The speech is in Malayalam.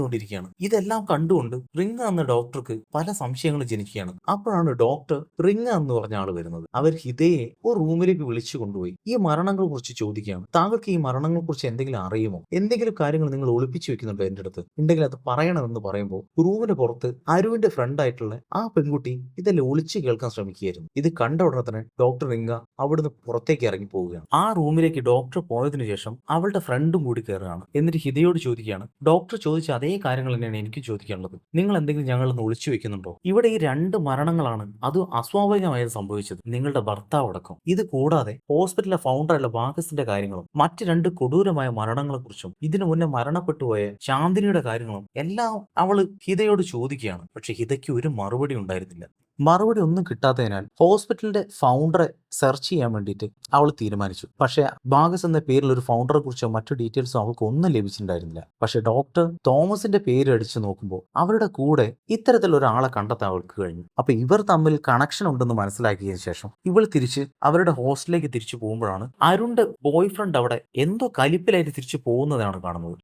കൊണ്ടിരിക്കുകയാണ്. ഇതെല്ലാം കണ്ടുകൊണ്ട് റിംഗ എന്ന ഡോക്ടർക്ക് പല സംശയങ്ങളും ജനിക്കുകയാണ്. അപ്പോഴാണ് ഡോക്ടർ റിംഗ എന്ന് പറഞ്ഞ ആള് വരുന്നത്. അവർ ഹിതയെ ഒരു റൂമിലേക്ക് വിളിച്ചു കൊണ്ടുപോയി ഈ മരണങ്ങളെ കുറിച്ച് ചോദിക്കുകയാണ്. താങ്കൾക്ക് ഈ മരണങ്ങളെ കുറിച്ച് എന്തെങ്കിലും അറിയുമോ? എന്തെങ്കിലും കാര്യങ്ങൾ നിങ്ങൾ ഒളിപ്പിച്ചു വെക്കുന്നുണ്ടോ എന്റെ അടുത്ത്? ഉണ്ടെങ്കിൽ അത് പറയണമെന്ന് പറയുമ്പോൾ റൂമിന് പുറത്ത് അരുവിന്റെ ഫ്രണ്ട് ആയിട്ടുള്ള ആ പെൺകുട്ടി ഇതെല്ലാം ഒളിച്ചു കേൾക്കാൻ ശ്രമിക്കുകയായിരുന്നു. ഇത് കണ്ട ഉടനെ തന്നെ ഡോക്ടർ റിംഗ അവിടുന്ന് പുറത്തേക്ക് ഇറങ്ങി പോവുകയാണ്. ആ റൂമിലേക്ക് ഡോക്ടർ പോയതിനു ശേഷം അവളുടെ ഫ്രണ്ടും കൂടി കയറുകയാണ്. എന്നിട്ട് ഹിതയോട് ചോദിക്കുകയാണ്, ഡോക്ടർ ചോദിച്ച അതേ കാര്യങ്ങൾ തന്നെയാണ് എനിക്കും ചോദിക്കാനുള്ളത്. നിങ്ങൾ എന്തെങ്കിലും ഞങ്ങളൊന്ന് ഒളിച്ചു വെക്കുന്നുണ്ടോ? ഇവിടെ ഈ 2 മരണങ്ങളാണ് അത് അസ്വാഭാവികമായത് സംഭവിച്ചത്. നിങ്ങളുടെ ഭർത്താവ് അടക്കം. ഇത് കൂടാതെ ഹോസ്പിറ്റലിലെ ഫൗണ്ടറായുള്ള ബാഗസിന്റെ കാര്യങ്ങളും മറ്റ് 2 കൊടൂരമായ മരണങ്ങളെ കുറിച്ചും ഇതിനു മുന്നേ മരണപ്പെട്ടുപോയ ശാന്തിനിയുടെ കാര്യങ്ങളും എല്ലാം അവള് ഹിതയോട് ചോദിക്കുകയാണ്. പക്ഷെ ഹിതയ്ക്ക് ഒരു മറുപടി ഉണ്ടായിരുന്നില്ല. മറുപടി ഒന്നും കിട്ടാത്തതിനാൽ ഹോസ്പിറ്റലിന്റെ ഫൗണ്ടറെ സെർച്ച് ചെയ്യാൻ വേണ്ടിയിട്ട് അവൾ തീരുമാനിച്ചു. പക്ഷെ ബാഗസ് എന്ന പേരിൽ ഒരു ഫൗണ്ടറെ കുറിച്ചോ മറ്റു ഡീറ്റെയിൽസോ അവൾക്ക് ഒന്നും ലഭിച്ചിട്ടുണ്ടായിരുന്നില്ല. പക്ഷെ ഡോക്ടർ തോമസിന്റെ പേര് അടിച്ചു നോക്കുമ്പോൾ അവരുടെ കൂടെ ഇത്തരത്തിലുള്ള ഒരാളെ കണ്ടെത്താൻ അവൾക്ക് കഴിഞ്ഞു. അപ്പൊ ഇവർ തമ്മിൽ കണക്ഷൻ ഉണ്ടെന്ന് മനസ്സിലാക്കിയതിനു ശേഷം ഇവൾ തിരിച്ച് അവരുടെ ഹോസ്റ്റലിലേക്ക് തിരിച്ചു പോകുമ്പോഴാണ് അരുണിന്റെ ബോയ് ഫ്രണ്ട് അവിടെ എന്തോ കലിപ്പിലായിട്ട് തിരിച്ചു പോകുന്നതാണ് കാണുന്നത്.